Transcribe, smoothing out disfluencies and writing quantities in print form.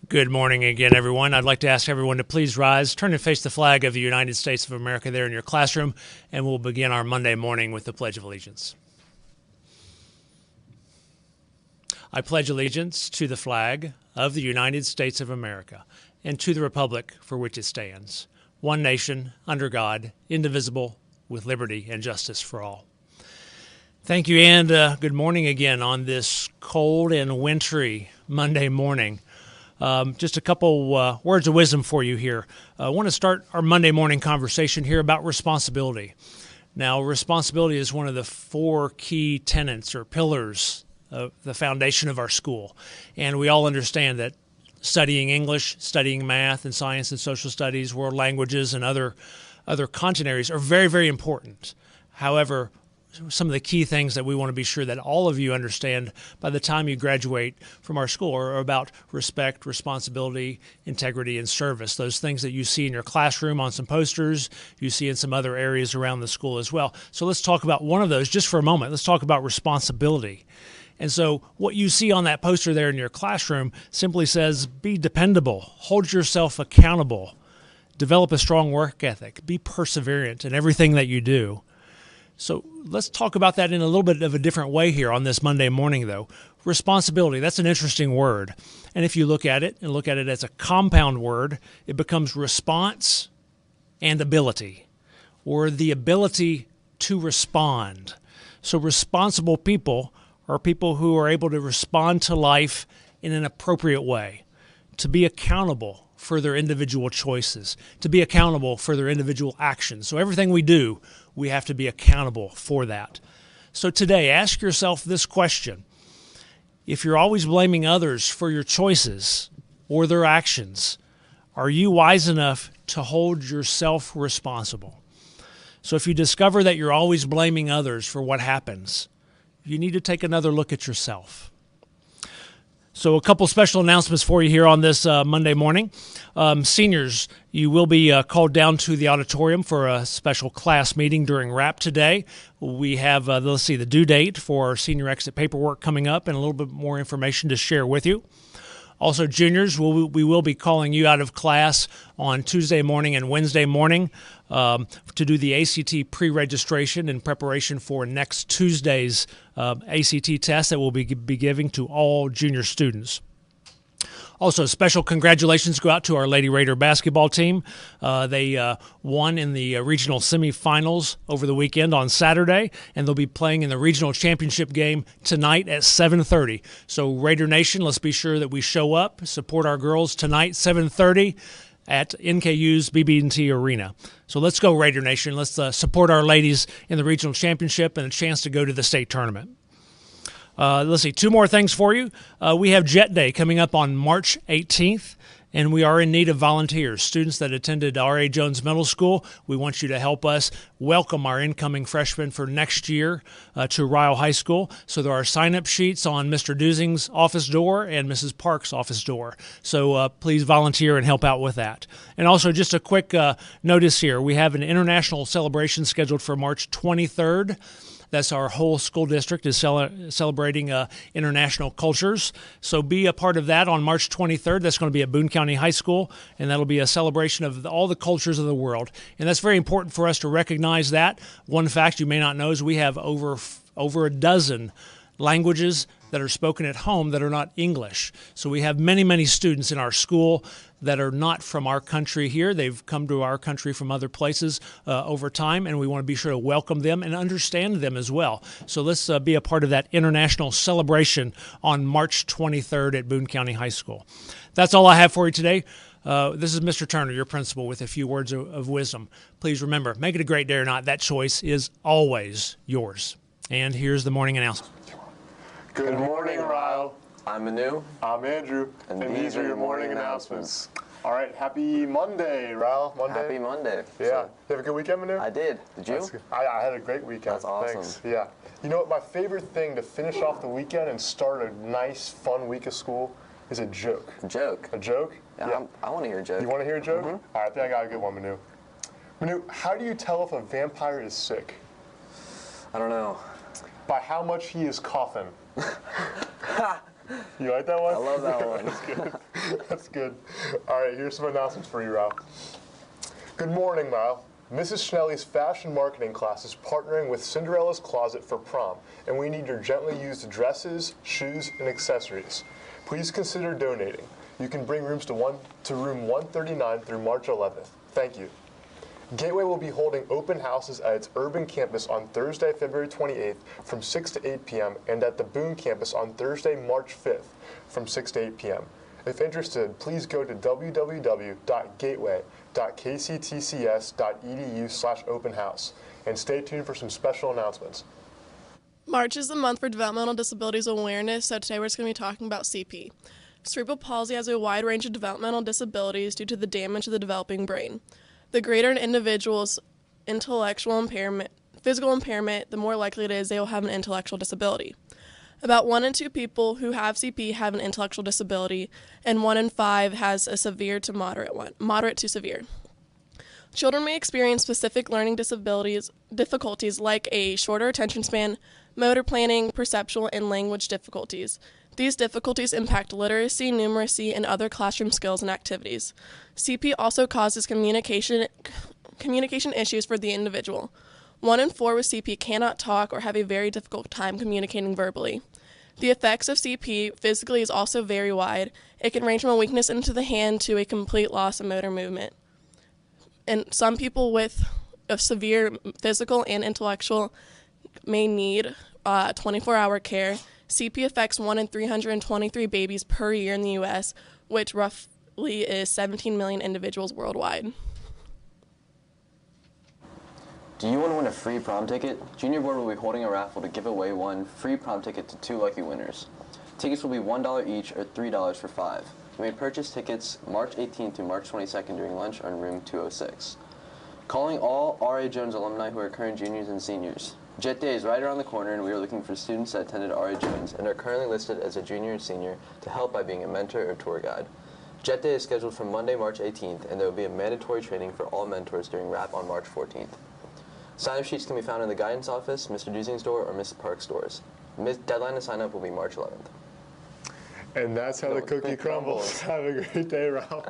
Good morning again, everyone. I'd like to ask everyone to please rise, turn and face the flag of the United States of America there in your classroom, and we'll begin our Monday morning with the Pledge of Allegiance. I pledge allegiance to the flag of the United States of America and to the republic for which it stands, one nation, under God, indivisible, with liberty and justice for all. Thank you, and good morning again on this cold and wintry Monday morning. Just a couple words of wisdom for you here. I want to start our Monday morning conversation here about responsibility. Now, responsibility is one of the four key tenets or pillars of the foundation of our school. And we all understand that studying English, studying math and science and social studies, world languages, and other content areas are very, very important. However, some of the key things that we want to be sure that all of you understand by the time you graduate from our school are about respect, responsibility, integrity, and service. Those things that you see in your classroom on some posters, you see in some other areas around the school as well. So let's talk about one of those just for a moment. Let's talk about responsibility. And so what you see on that poster there in your classroom simply says, be dependable, hold yourself accountable, develop a strong work ethic, be perseverant in everything that you do. So let's talk about that in a little bit of a different way here on this Monday morning, though. Responsibility, that's an interesting word. And if you look at it and look at it as a compound word, it becomes response and ability, or the ability to respond. So responsible people are people who are able to respond to life in an appropriate way, to be accountable for their individual choices, to be accountable for their individual actions. So everything we do, we have to be accountable for that. So today, ask yourself this question. If you're always blaming others for your choices or their actions, are you wise enough to hold yourself responsible? So if you discover that you're always blaming others for what happens, you need to take another look at yourself. So a couple special announcements for you here on this Monday morning. Seniors, you will be called down to the auditorium for a special class meeting during WRAP today. We have, the due date for our senior exit paperwork coming up and a little bit more information to share with you. Also, juniors, we will be calling you out of class on Tuesday morning and Wednesday morning to do the ACT pre-registration in preparation for next Tuesday's ACT test that we'll be giving to all junior students. Also, special congratulations go out to our Lady Raider basketball team. They won in the regional semifinals over the weekend on Saturday, and they'll be playing in the regional championship game tonight at 7:30. So, Raider Nation, let's be sure that we show up, support our girls tonight, 7:30 at NKU's BB&T Arena. So let's go, Raider Nation. Let's support our ladies in the regional championship and a chance to go to the state tournament. Let's see, two more things for you. We have Jet Day coming up on March 18th, and we are in need of volunteers. Students that attended R.A. Jones Middle School, we want you to help us welcome our incoming freshmen for next year to Ryle High School. So there are sign-up sheets on Mr. Dusing's office door and Mrs. Park's office door. So please volunteer and help out with that. And also just a quick notice here. We have an international celebration scheduled for March 23rd. That's our whole school district is celebrating international cultures. So be a part of that on March 23rd. That's going to be at Boone County High School, and that'll be a celebration of all the cultures of the world. And that's very important for us to recognize that. One fact you may not know is we have over a dozen languages that are spoken at home that are not English. So we have many, many students in our school that are not from our country here. They've come to our country from other places over time, and we want to be sure to welcome them and understand them as well. So let's be a part of that international celebration on March 23rd at Boone County High School. That's all I have for you today. This is Mr. Turner, your principal, with a few words of wisdom. Please remember, make it a great day or not, that choice is always yours. And here's the morning announcement. Good morning, Ryle. I'm Manu. I'm Andrew. And these are your morning announcements. All right, happy Monday, Ryle. Monday. Happy Monday. Yeah. You have a good weekend, Manu? I did. Did you? I had a great weekend. That's awesome. Thanks. Yeah. You know what? My favorite thing to finish off the weekend and start a nice, fun week of school is a joke. A joke? A joke? Yeah. I want to hear a joke. You want to hear a joke? Mm-hmm. All right, I think I got a good one, Manu. Manu, how do you tell if a vampire is sick? I don't know. By how much he is coughing. You like that one? I love that one. That's good. That's good. All right, here's some announcements for you, Ryle. Good morning, Ryle. Mrs. Schnelly's fashion marketing class is partnering with Cinderella's Closet for prom, and we need your gently used dresses, shoes, and accessories. Please consider donating. You can bring rooms to room 139 through March 11th. Thank you. Gateway will be holding open houses at its urban campus on Thursday, February 28th from 6 to 8 p.m. and at the Boone campus on Thursday, March 5th from 6 to 8 p.m. If interested, please go to www.gateway.kctcs.edu/open-house and stay tuned for some special announcements. March is the month for Developmental Disabilities Awareness, so today we're just going to be talking about CP. Cerebral palsy has a wide range of developmental disabilities due to the damage to the developing brain. The greater an individual's physical impairment, the more likely it is they will have an intellectual disability. About 1 in 2 people who have CP have an intellectual disability, and 1 in 5 has a severe to moderate to severe. Children may experience specific learning difficulties like a shorter attention span, motor planning, perceptual, and language difficulties. These difficulties impact literacy, numeracy, and other classroom skills and activities. CP also causes communication issues for the individual. 1 in 4 with CP cannot talk or have a very difficult time communicating verbally. The effects of CP physically is also very wide. It can range from a weakness into the hand to a complete loss of motor movement. And some people with a severe physical and intellectual may need 24-hour care. CP affects 1 in 323 babies per year in the U.S., which roughly is 17 million individuals worldwide. Do you want to win a free prom ticket? Junior Board will be holding a raffle to give away one free prom ticket to 2 lucky winners. Tickets will be $1 each or $3 for 5. You may purchase tickets March 18th to March 22nd during lunch on room 206. Calling all R.A. Jones alumni who are current juniors and seniors. Jet Day is right around the corner, and we are looking for students that attended R.A. Jones and are currently listed as a junior and senior to help by being a mentor or tour guide. Jet Day is scheduled for Monday, March 18th, and there will be a mandatory training for all mentors during RAP on March 14th. Sign-up sheets can be found in the guidance office, Mr. Dusing's store, or Miss Park's stores. Deadline to sign up will be March 11th. And that's how the cookie crumbles. Have a great day, Ralph.